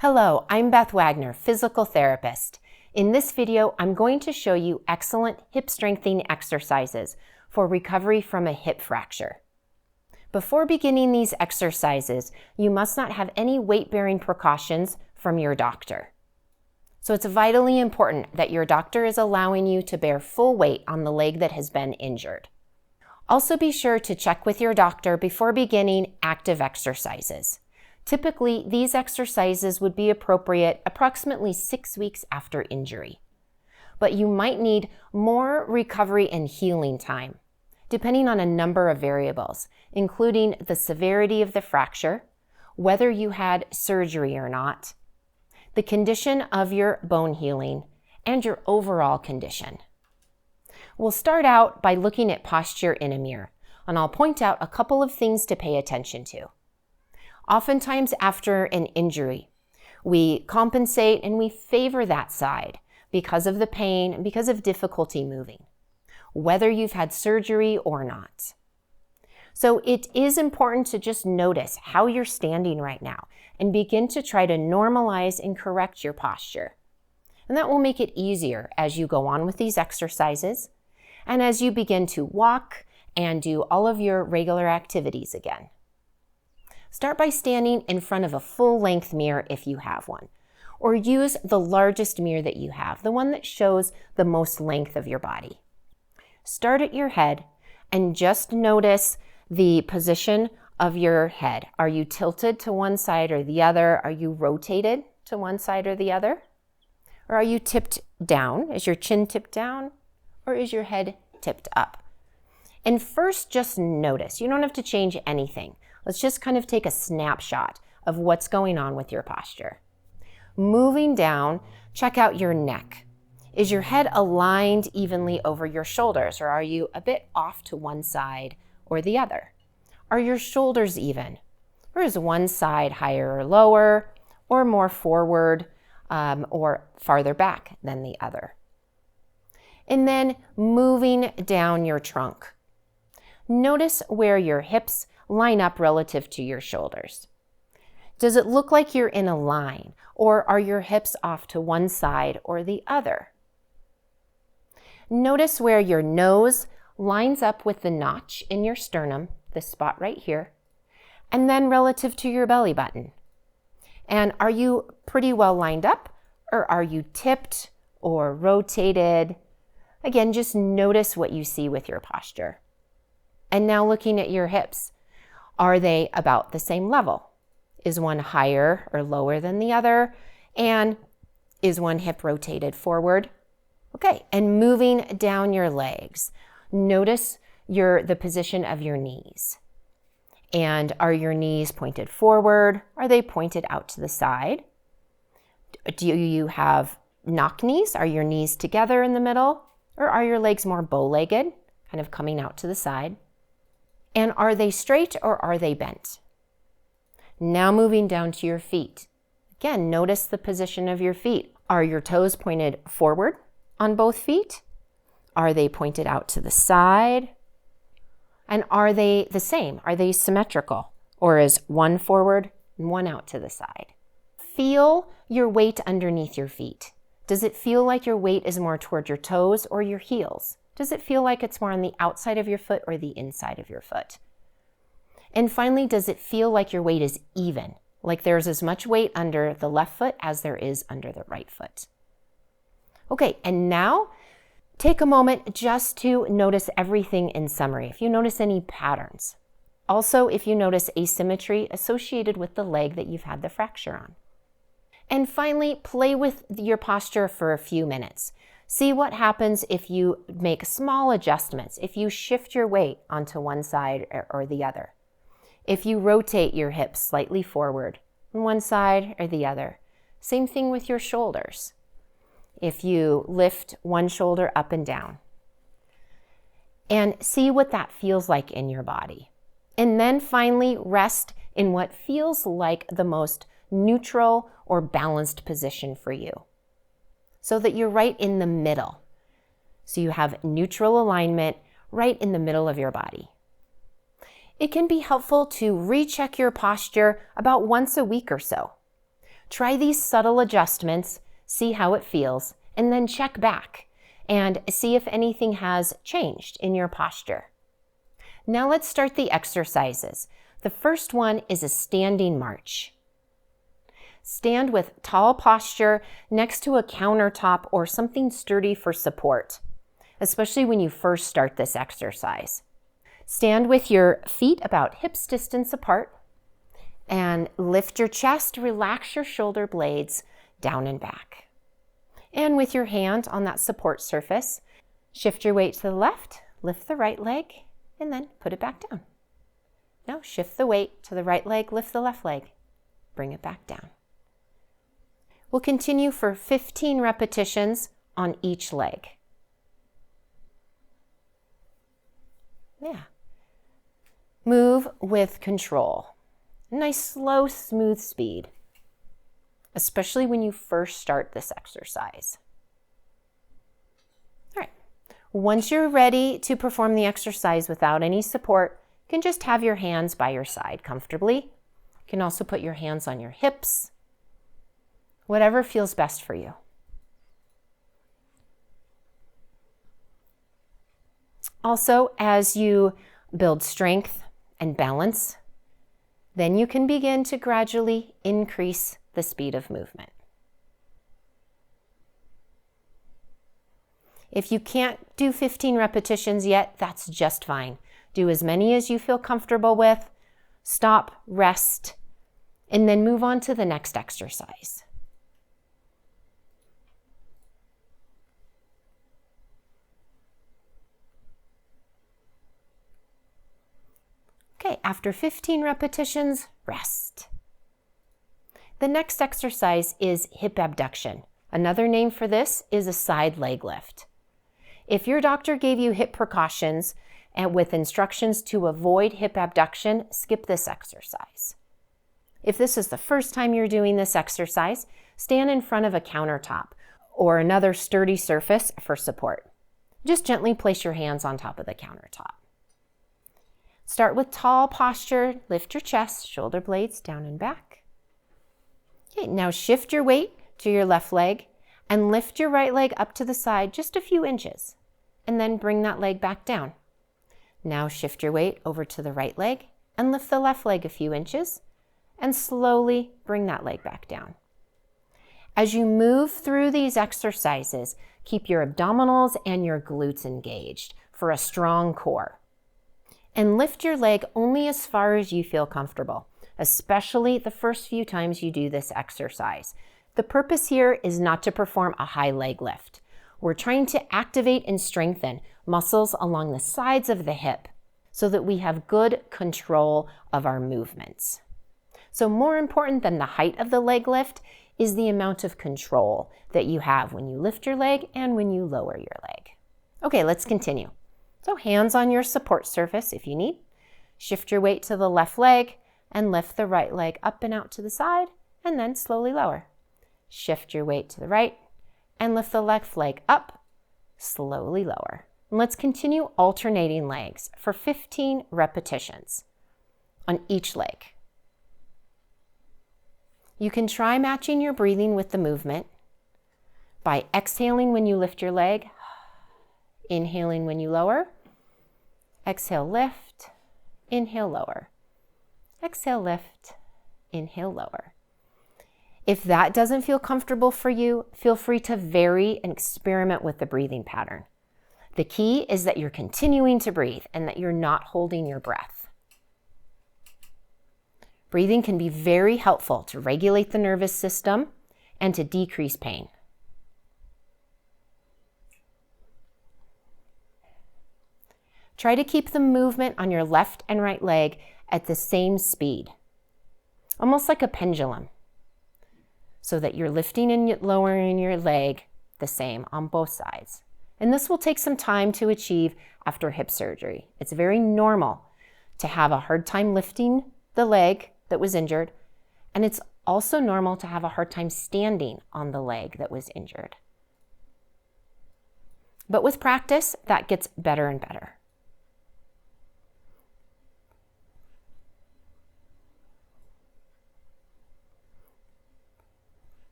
Hello, I'm Beth Wagner, physical therapist. In this video, I'm going to show you excellent hip strengthening exercises for recovery from a hip fracture. Before beginning these exercises, you must not have any weight-bearing precautions from your doctor. So it's vitally important that your doctor is allowing you to bear full weight on the leg that has been injured. Also be sure to check with your doctor before beginning active exercises. Typically, these exercises would be appropriate approximately 6 weeks after injury. But you might need more recovery and healing time, depending on a number of variables, including the severity of the fracture, whether you had surgery or not, the condition of your bone healing, and your overall condition. We'll start out by looking at posture in a mirror, and I'll point out a couple of things to pay attention to. Oftentimes after an injury, we compensate and we favor that side because of the pain and because of difficulty moving, whether you've had surgery or not. So it is important to just notice how you're standing right now and begin to try to normalize and correct your posture. And that will make it easier as you go on with these exercises and as you begin to walk and do all of your regular activities again. Start by standing in front of a full-length mirror if you have one, or use the largest mirror that you have, the one that shows the most length of your body. Start at your head and just notice the position of your head. Are you tilted to one side or the other? Are you rotated to one side or the other? Or are you tipped down? Is your chin tipped down? Or is your head tipped up? And first, just notice. You don't have to change anything. Let's just kind of take a snapshot of what's going on with your posture. Moving down, check out your neck. Is your head aligned evenly over your shoulders, or are you a bit off to one side or the other? Are your shoulders even? Or is one side higher or lower, or more forward or farther back than the other? And then moving down your trunk. Notice where your hips line up relative to your shoulders. Does it look like you're in a line, or are your hips off to one side or the other? Notice where your nose lines up with the notch in your sternum, this spot right here, and then relative to your belly button. And are you pretty well lined up, or are you tipped or rotated? Again, just notice what you see with your posture. And now looking at your hips. Are they about the same level? Is one higher or lower than the other? And is one hip rotated forward? Okay, and moving down your legs. Notice the position of your knees. And are your knees pointed forward? Are they pointed out to the side? Do you have knock knees? Are your knees together in the middle? Or are your legs more bow-legged, kind of coming out to the side? And are they straight or are they bent? Now moving down to your feet. Again, notice the position of your feet. Are your toes pointed forward on both feet? Are they pointed out to the side? And are they the same? Are they symmetrical? Or is one forward and one out to the side? Feel your weight underneath your feet. Does it feel like your weight is more toward your toes or your heels? Does it feel like it's more on the outside of your foot or the inside of your foot? And finally, does it feel like your weight is even? Like there's as much weight under the left foot as there is under the right foot? Okay, and now take a moment just to notice everything in summary. If you notice any patterns. Also, if you notice asymmetry associated with the leg that you've had the fracture on. And finally, play with your posture for a few minutes. See what happens if you make small adjustments, if you shift your weight onto one side or the other, if you rotate your hips slightly forward on one side or the other. Same thing with your shoulders. If you lift one shoulder up and down. And see what that feels like in your body. And then finally, rest in what feels like the most neutral or balanced position for you, so that you're right in the middle. So you have neutral alignment right in the middle of your body. It can be helpful to recheck your posture about once a week or so. Try these subtle adjustments, see how it feels, and then check back and see if anything has changed in your posture. Now let's start the exercises. The first one is a standing march. Stand with tall posture next to a countertop or something sturdy for support, especially when you first start this exercise. Stand with your feet about hips distance apart and lift your chest, relax your shoulder blades down and back. And with your hand on that support surface, shift your weight to the left, lift the right leg, and then put it back down. Now shift the weight to the right leg, lift the left leg, bring it back down. We'll continue for 15 repetitions on each leg. Yeah. Move with control. Nice, slow, smooth speed, especially when you first start this exercise. All right. Once you're ready to perform the exercise without any support, you can just have your hands by your side comfortably. You can also put your hands on your hips, whatever feels best for you. Also, as you build strength and balance, then you can begin to gradually increase the speed of movement. If you can't do 15 repetitions yet, that's just fine. Do as many as you feel comfortable with, stop, rest, and then move on to the next exercise. Okay, after 15 repetitions, rest. The next exercise is hip abduction. Another name for this is a side leg lift. If your doctor gave you hip precautions and with instructions to avoid hip abduction, skip this exercise. If this is the first time you're doing this exercise, stand in front of a countertop or another sturdy surface for support. Just gently place your hands on top of the countertop. Start with tall posture, lift your chest, shoulder blades down and back. Okay, now shift your weight to your left leg and lift your right leg up to the side just a few inches, and then bring that leg back down. Now shift your weight over to the right leg and lift the left leg a few inches, and slowly bring that leg back down. As you move through these exercises, keep your abdominals and your glutes engaged for a strong core. And lift your leg only as far as you feel comfortable, especially the first few times you do this exercise. The purpose here is not to perform a high leg lift. We're trying to activate and strengthen muscles along the sides of the hip so that we have good control of our movements. So more important than the height of the leg lift is the amount of control that you have when you lift your leg and when you lower your leg. Okay, let's continue. So hands on your support surface if you need. Shift your weight to the left leg and lift the right leg up and out to the side, and then slowly lower. Shift your weight to the right and lift the left leg up, slowly lower. And let's continue alternating legs for 15 repetitions on each leg. You can try matching your breathing with the movement by exhaling when you lift your leg, inhaling when you lower, exhale, lift, inhale, lower, exhale, lift, inhale, lower. If that doesn't feel comfortable for you, feel free to vary and experiment with the breathing pattern. The key is that you're continuing to breathe and that you're not holding your breath. Breathing can be very helpful to regulate the nervous system and to decrease pain. Try to keep the movement on your left and right leg at the same speed, almost like a pendulum, so that you're lifting and lowering your leg the same on both sides. And this will take some time to achieve after hip surgery. It's very normal to have a hard time lifting the leg that was injured, and it's also normal to have a hard time standing on the leg that was injured. But with practice, that gets better and better.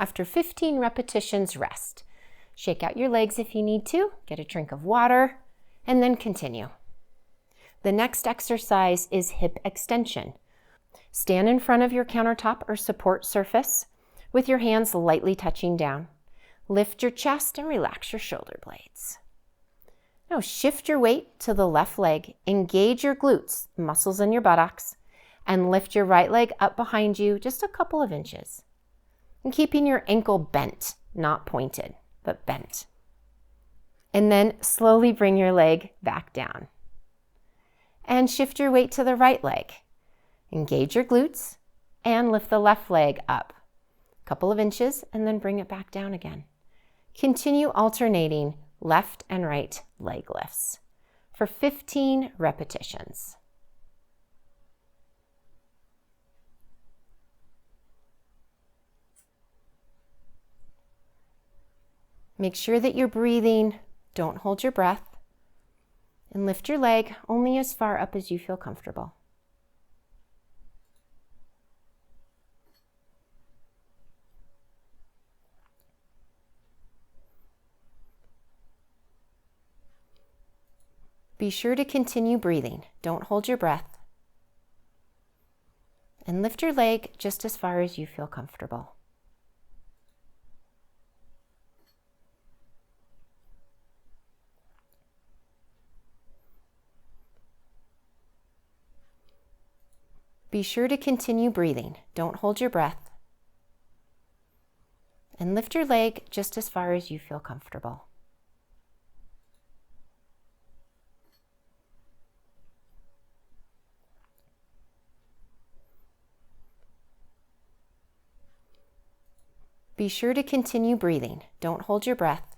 After 15 repetitions, rest. Shake out your legs if you need to, get a drink of water, and then continue. The next exercise is hip extension. Stand in front of your countertop or support surface with your hands lightly touching down. Lift your chest and relax your shoulder blades. Now shift your weight to the left leg, engage your glutes, muscles in your buttocks, and lift your right leg up behind you just a couple of inches. And keeping your ankle bent, not pointed, but bent. And then slowly bring your leg back down. And shift your weight to the right leg. Engage your glutes and lift the left leg up a couple of inches and then bring it back down again. Continue alternating left and right leg lifts for 15 repetitions. Make sure that you're breathing, don't hold your breath, and lift your leg only as far up as you feel comfortable. Be sure to continue breathing. Don't hold your breath. And lift your leg just as far as you feel comfortable. Be sure to continue breathing. Don't hold your breath. And lift your leg just as far as you feel comfortable. Be sure to continue breathing. Don't hold your breath.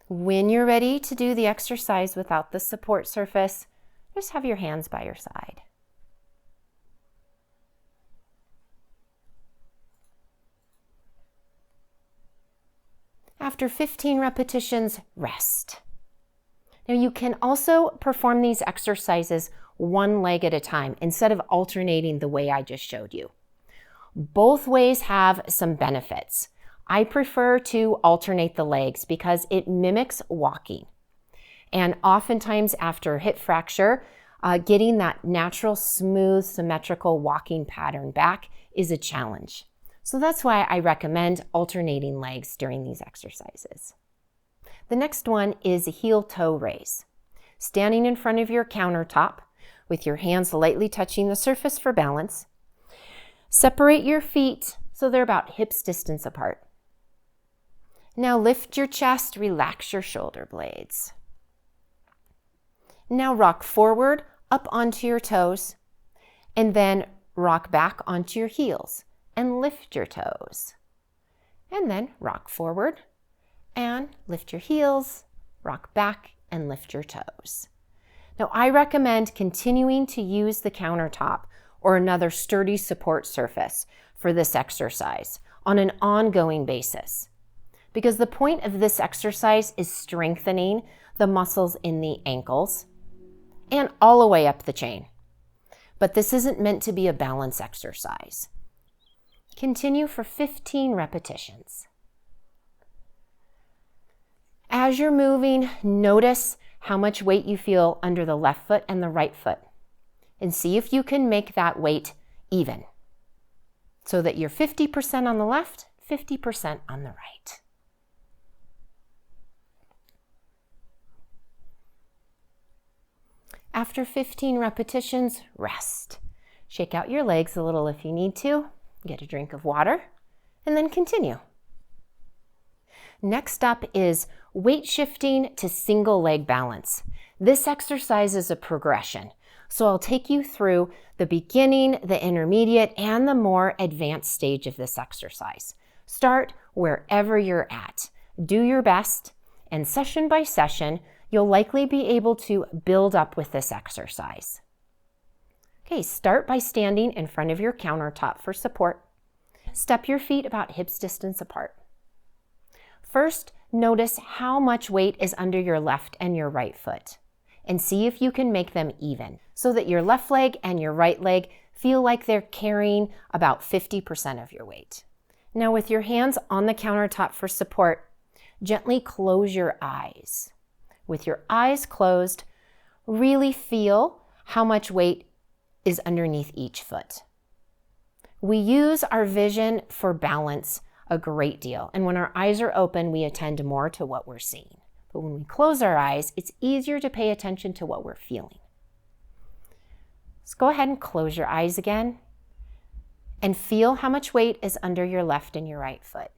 When you're ready to do the exercise without the support surface, just have your hands by your side. After 15 repetitions, rest. Now you can also perform these exercises one leg at a time instead of alternating the way I just showed you. Both ways have some benefits. I prefer to alternate the legs because it mimics walking. And oftentimes after hip fracture, getting that natural, smooth, symmetrical walking pattern back is a challenge. So that's why I recommend alternating legs during these exercises. The next one is a heel-toe raise. Standing in front of your countertop with your hands lightly touching the surface for balance. Separate your feet so they're about hips distance apart. Now lift your chest, relax your shoulder blades. Now rock forward up onto your toes and then rock back onto your heels and lift your toes. And then rock forward and lift your heels, rock back and lift your toes. Now I recommend continuing to use the countertop or another sturdy support surface for this exercise on an ongoing basis. Because the point of this exercise is strengthening the muscles in the ankles and all the way up the chain. But this isn't meant to be a balance exercise. Continue for 15 repetitions. As you're moving, notice how much weight you feel under the left foot and the right foot. And see if you can make that weight even so that you're 50% on the left, 50% on the right. After 15 repetitions, rest. Shake out your legs a little if you need to, get a drink of water, and then continue. Next up is weight shifting to single leg balance. This exercise is a progression. So I'll take you through the beginning, the intermediate, and the more advanced stage of this exercise. Start wherever you're at. Do your best, and session by session, you'll likely be able to build up with this exercise. Okay, start by standing in front of your countertop for support. Step your feet about hips distance apart. First, notice how much weight is under your left and your right foot, and see if you can make them even so that your left leg and your right leg feel like they're carrying about 50% of your weight. Now with your hands on the countertop for support, gently close your eyes. With your eyes closed, really feel how much weight is underneath each foot. We use our vision for balance a great deal, and when our eyes are open, we attend more to what we're seeing. But when we close our eyes, it's easier to pay attention to what we're feeling. Let's go ahead and close your eyes again and feel how much weight is under your left and your right foot.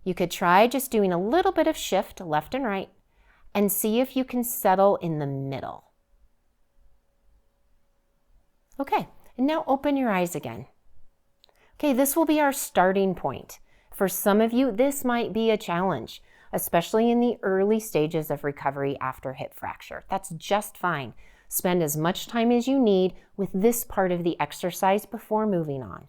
You could try just doing a little bit of shift left and right and see if you can settle in the middle. Okay, and now open your eyes again. Okay, this will be our starting point. For some of you, this might be a challenge, especially in the early stages of recovery after hip fracture. That's just fine. Spend as much time as you need with this part of the exercise before moving on.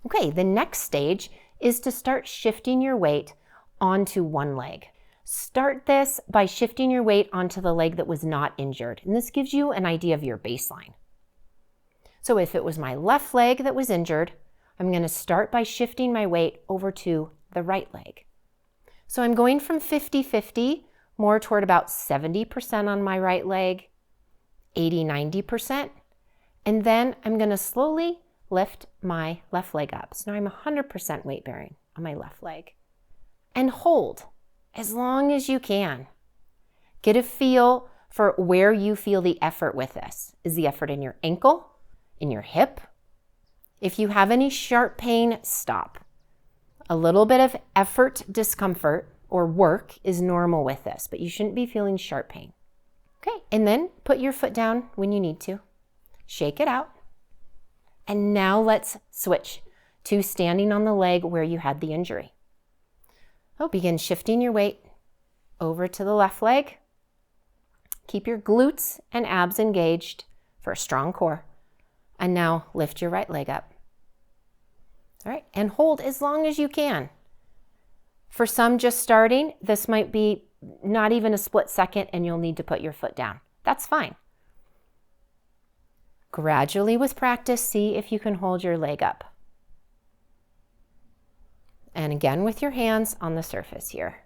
Okay, the next stage is to start shifting your weight onto one leg. Start this by shifting your weight onto the leg that was not injured, and this gives you an idea of your baseline. So if it was my left leg that was injured, I'm going to start by shifting my weight over to the right leg. So I'm going from 50-50 more toward about 70% on my right leg, 80-90%, and then I'm going to slowly lift my left leg up. So now I'm 100% weight bearing on my left leg. And hold as long as you can. Get a feel for where you feel the effort with this. Is the effort in your ankle? In your hip? If you have any sharp pain, stop. A little bit of effort, discomfort, or work is normal with this, but you shouldn't be feeling sharp pain. Okay, and then put your foot down when you need to. Shake it out. And now let's switch to standing on the leg where you had the injury. Oh, begin shifting your weight over to the left leg. Keep your glutes and abs engaged for a strong core. And now lift your right leg up. All right, and hold as long as you can. For some just starting, this might be not even a split second and you'll need to put your foot down. That's fine. Gradually with practice, see if you can hold your leg up. And again with your hands on the surface here.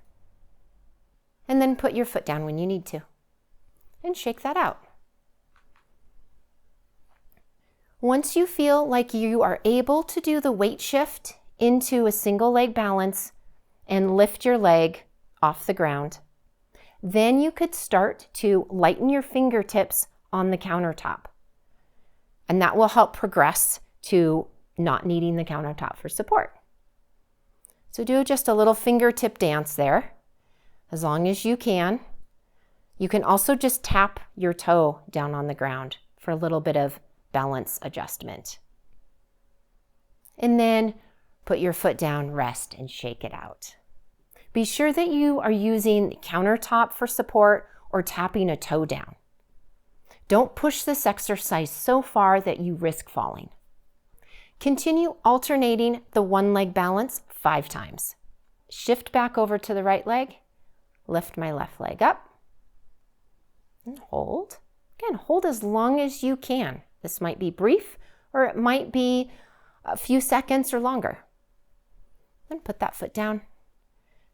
And then put your foot down when you need to. And shake that out. Once you feel like you are able to do the weight shift into a single leg balance and lift your leg off the ground, then you could start to lighten your fingertips on the countertop. And that will help progress to not needing the countertop for support. So do just a little fingertip dance there, as long as you can. You can also just tap your toe down on the ground for a little bit of balance adjustment. And then put your foot down, rest, and shake it out. Be sure that you are using the countertop for support or tapping a toe down. Don't push this exercise so far that you risk falling. Continue alternating the one leg balance 5 times. Shift back over to the right leg, lift my left leg up, and hold. Again, hold as long as you can. This might be brief, or it might be a few seconds or longer. Then put that foot down,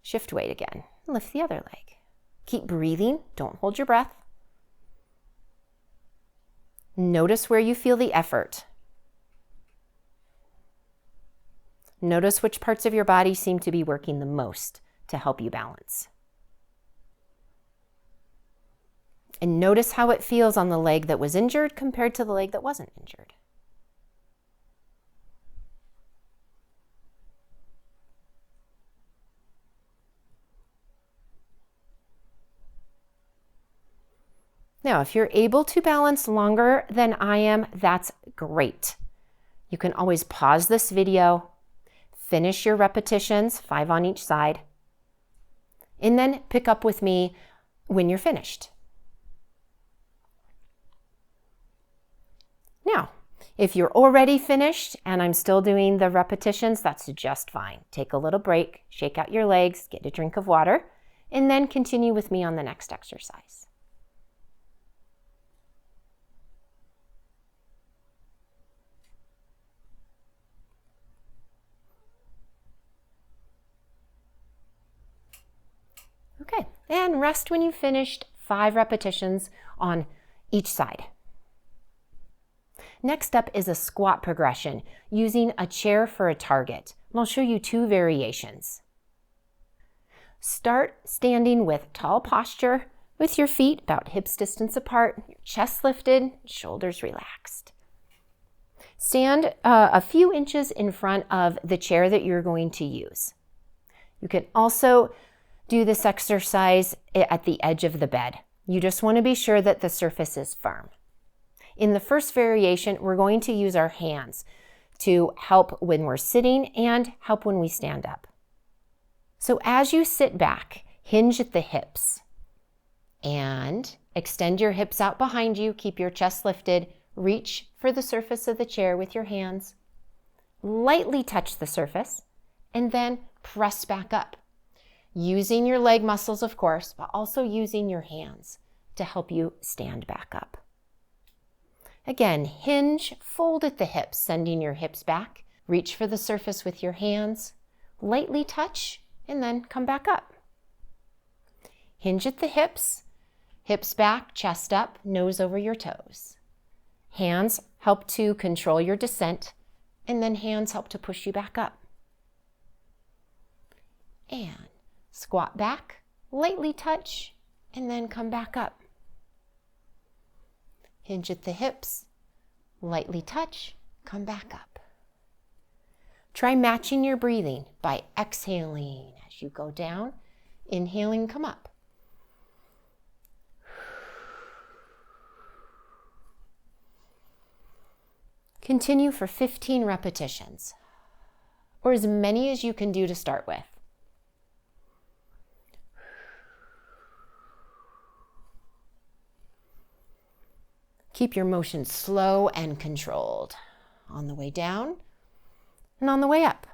shift weight again, and lift the other leg. Keep breathing, don't hold your breath. Notice where you feel the effort. Notice which parts of your body seem to be working the most to help you balance. And notice how it feels on the leg that was injured compared to the leg that wasn't injured. Now, if you're able to balance longer than I am, that's great. You can always pause this video, finish your repetitions, 5 on each side, and then pick up with me when you're finished. Now, if you're already finished and I'm still doing the repetitions, that's just fine. Take a little break, shake out your legs, get a drink of water, and then continue with me on the next exercise. and rest when you've finished 5 repetitions on each side. Next up is a squat progression using a chair for a target. And I'll show you 2 variations. Start standing with tall posture with your feet about hips distance apart, your chest lifted, shoulders relaxed. Stand a few inches in front of the chair that you're going to use. You can also do this exercise at the edge of the bed. You just want to be sure that the surface is firm. In the first variation, we're going to use our hands to help when we're sitting and help when we stand up. So as you sit back, hinge at the hips and extend your hips out behind you. Keep your chest lifted. Reach for the surface of the chair with your hands. Lightly touch the surface and then press back up. Using your leg muscles, of course, but also using your hands to help you stand back up. Again, hinge, fold at the hips, sending your hips back. Reach for the surface with your hands. Lightly touch and then come back up. Hinge at the hips, hips back, chest up, nose over your toes. Hands help to control your descent, and then hands help to push you back up. And squat back, lightly touch, and then come back up. Hinge at the hips, lightly touch, come back up. Try matching your breathing by exhaling as you go down, inhaling, come up. Continue for 15 repetitions, or as many as you can do to start with. Keep your motion slow and controlled on the way down and on the way up.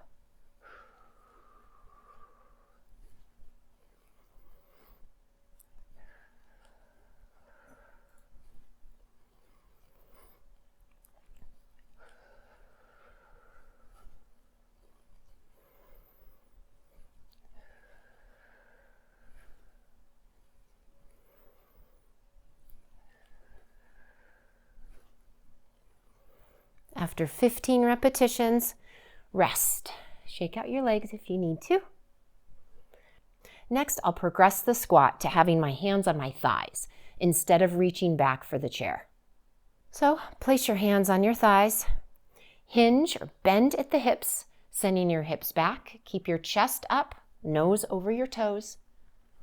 After 15 repetitions, rest. Shake out your legs if you need to. Next, I'll progress the squat to having my hands on my thighs instead of reaching back for the chair. So place your hands on your thighs. Hinge or bend at the hips, sending your hips back. Keep your chest up, nose over your toes.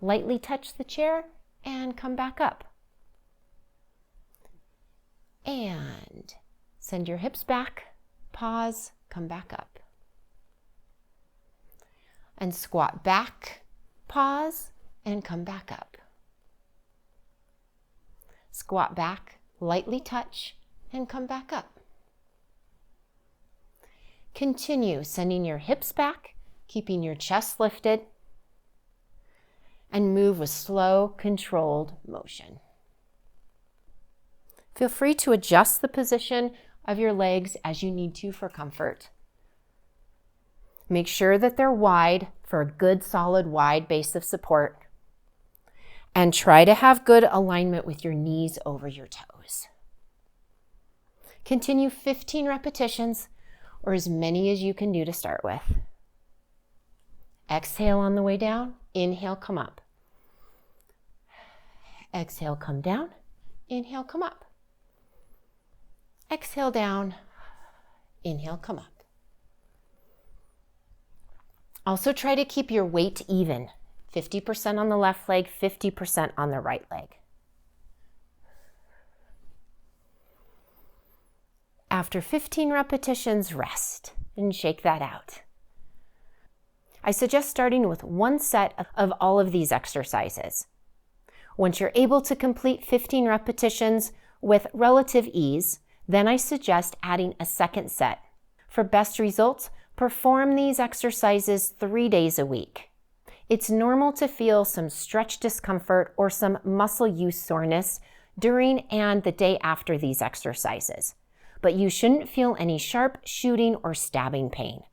Lightly touch the chair and come back up. And send your hips back, pause, come back up. And squat back, pause, and come back up. Squat back, lightly touch, and come back up. Continue sending your hips back, keeping your chest lifted, and move with slow, controlled motion. Feel free to adjust the position of your legs as you need to for comfort. Make sure that they're wide for a good, solid, wide base of support. And try to have good alignment with your knees over your toes. Continue 15 repetitions, or as many as you can do to start with. Exhale on the way down. Inhale, come up. Exhale, come down. Inhale, come up. Exhale down, inhale, come up. Also try to keep your weight even, 50% on the left leg, 50% on the right leg. After 15 repetitions, rest and shake that out. I suggest starting with 1 set of all of these exercises. Once you're able to complete 15 repetitions with relative ease, then I suggest adding a second set. For best results, perform these exercises 3 days a week. It's normal to feel some stretch discomfort or some muscle use soreness during and the day after these exercises, but you shouldn't feel any sharp shooting or stabbing pain.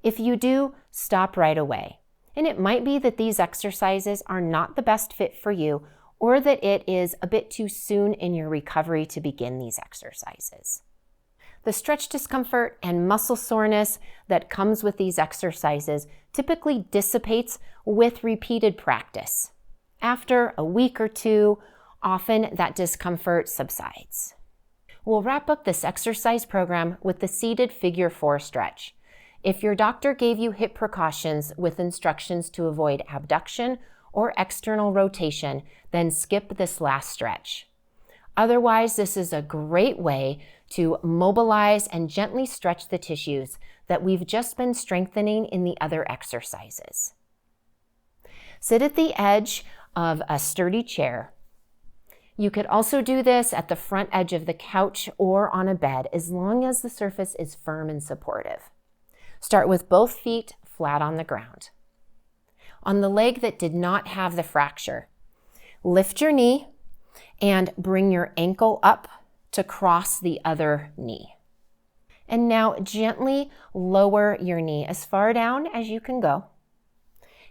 If you do, stop right away And it might be that these exercises are not the best fit for you, or that it is a bit too soon in your recovery to begin these exercises. The stretch discomfort and muscle soreness that comes with these exercises typically dissipates with repeated practice. After a week or two, often that discomfort subsides. We'll wrap up this exercise program with the seated figure 4 stretch. If your doctor gave you hip precautions with instructions to avoid abduction or external rotation, then skip this last stretch. Otherwise, this is a great way to mobilize and gently stretch the tissues that we've just been strengthening in the other exercises. Sit at the edge of a sturdy chair. You could also do this at the front edge of the couch or on a bed, as long as the surface is firm and supportive. Start with both feet flat on the ground. On the leg that did not have the fracture, lift your knee and bring your ankle up to cross the other knee. And now gently lower your knee as far down as you can go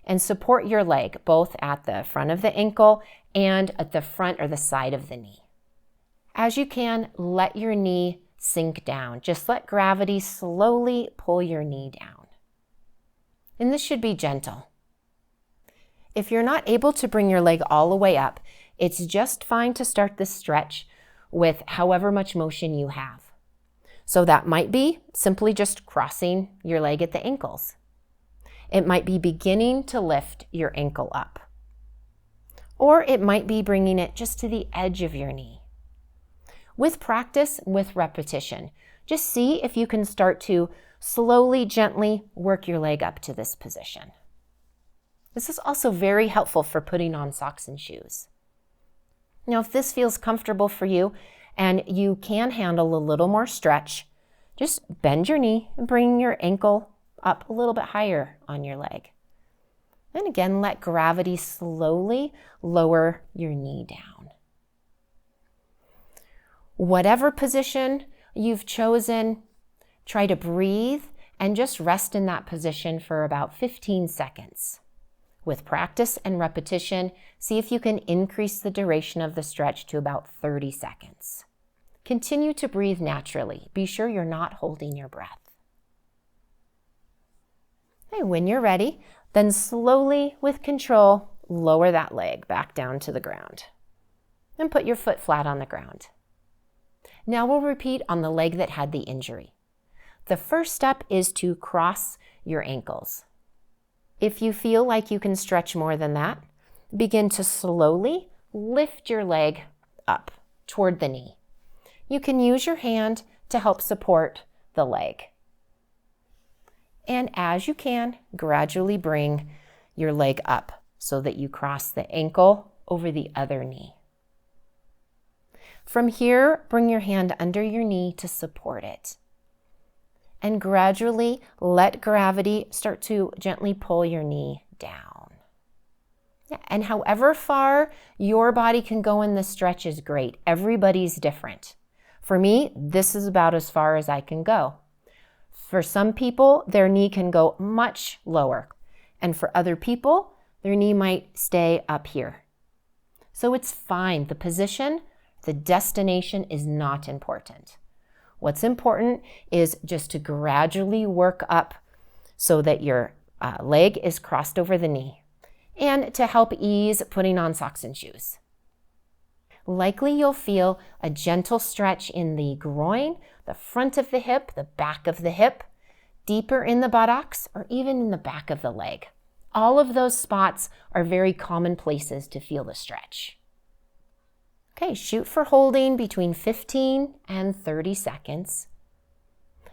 and support your leg both at the front of the ankle and at the front or the side of the knee. As you can, let your knee sink down. Just let gravity slowly pull your knee down. And this should be gentle. If you're not able to bring your leg all the way up, it's just fine to start this stretch with however much motion you have. So that might be simply just crossing your leg at the ankles. It might be beginning to lift your ankle up. Or it might be bringing it just to the edge of your knee. With practice, with repetition, just see if you can start to slowly, gently work your leg up to this position. This is also very helpful for putting on socks and shoes. Now, if this feels comfortable for you and you can handle a little more stretch, just bend your knee and bring your ankle up a little bit higher on your leg. And again, let gravity slowly lower your knee down. Whatever position you've chosen, try to breathe and just rest in that position for about 15 seconds. With practice and repetition, see if you can increase the duration of the stretch to about 30 seconds. Continue to breathe naturally. Be sure you're not holding your breath. Okay, when you're ready, then slowly, with control, lower that leg back down to the ground. And put your foot flat on the ground. Now we'll repeat on the leg that had the injury. The first step is to cross your ankles. If you feel like you can stretch more than that, begin to slowly lift your leg up toward the knee. You can use your hand to help support the leg. And as you can, gradually bring your leg up so that you cross the ankle over the other knee. From here, bring your hand under your knee to support it. And gradually let gravity start to gently pull your knee down. And however far your body can go in this stretch is great. Everybody's different. For me, this is about as far as I can go. For some people, their knee can go much lower. And for other people, their knee might stay up here. So it's fine. The position, the destination is not important. What's important is just to gradually work up so that your leg is crossed over the knee, and to help ease putting on socks and shoes. Likely you'll feel a gentle stretch in the groin, the front of the hip, the back of the hip, deeper in the buttocks, or even in the back of the leg. All of those spots are very common places to feel the stretch. Okay, shoot for holding between 15 and 30 seconds.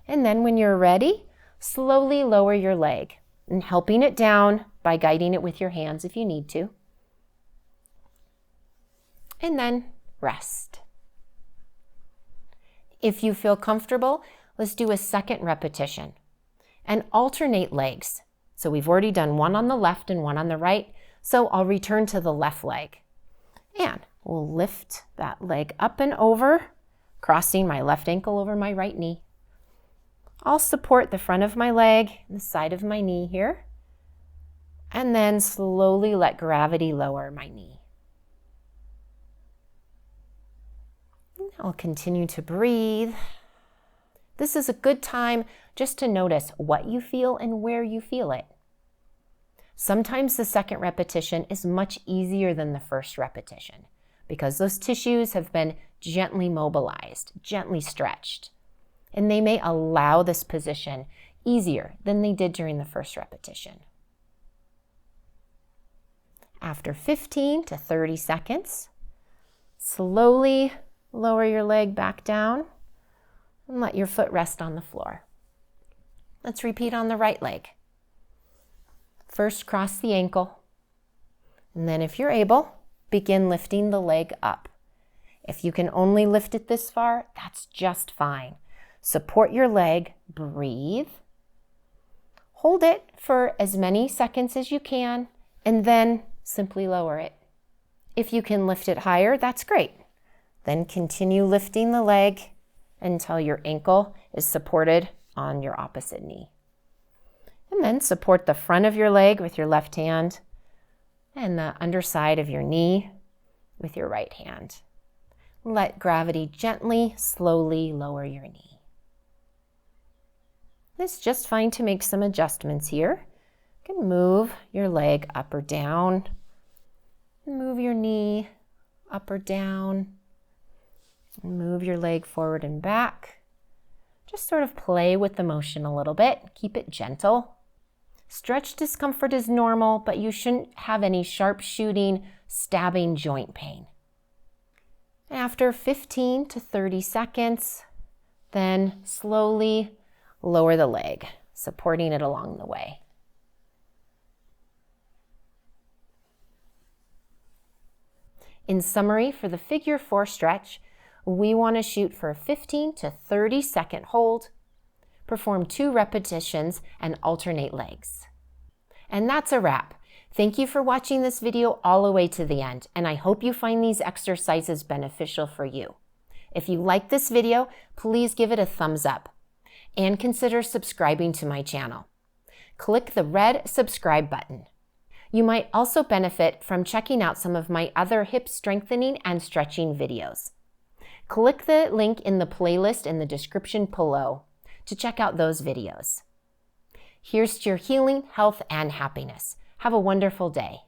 And then when you're ready, slowly lower your leg and helping it down by guiding it with your hands if you need to. And then rest. If you feel comfortable, let's do a second repetition and alternate legs. So we've already done one on the left and one on the right, so I'll return to the left leg. And we'll lift that leg up and over, crossing my left ankle over my right knee. I'll support the front of my leg and the side of my knee here. And then slowly let gravity lower my knee. I'll continue to breathe. This is a good time just to notice what you feel and where you feel it. Sometimes the second repetition is much easier than the first repetition because those tissues have been gently mobilized, gently stretched, and they may allow this position easier than they did during the first repetition. After 15 to 30 seconds, slowly lower your leg back down and let your foot rest on the floor. Let's repeat on the right leg. First, cross the ankle, and then if you're able, begin lifting the leg up. If you can only lift it this far, that's just fine. Support your leg, breathe. Hold it for as many seconds as you can, and then simply lower it. If you can lift it higher, that's great. Then continue lifting the leg until your ankle is supported on your opposite knee. And then support the front of your leg with your left hand and the underside of your knee with your right hand. Let gravity gently, slowly lower your knee. It's just fine to make some adjustments here. You can move your leg up or down. Move your knee up or down. Move your leg forward and back. Just sort of play with the motion a little bit. Keep it gentle. Stretch discomfort is normal, but you shouldn't have any sharp shooting, stabbing joint pain. After 15 to 30 seconds, then slowly lower the leg, supporting it along the way. In summary, for the figure 4 stretch, we want to shoot for a 15 to 30 second hold, perform 2 repetitions, and alternate legs. And that's a wrap. Thank you for watching this video all the way to the end, and I hope you find these exercises beneficial for you. If you like this video, please give it a thumbs up and consider subscribing to my channel. Click the red subscribe button. You might also benefit from checking out some of my other hip strengthening and stretching videos. Click the link in the playlist in the description below to check out those videos. Here's to your healing, health, and happiness. Have a wonderful day.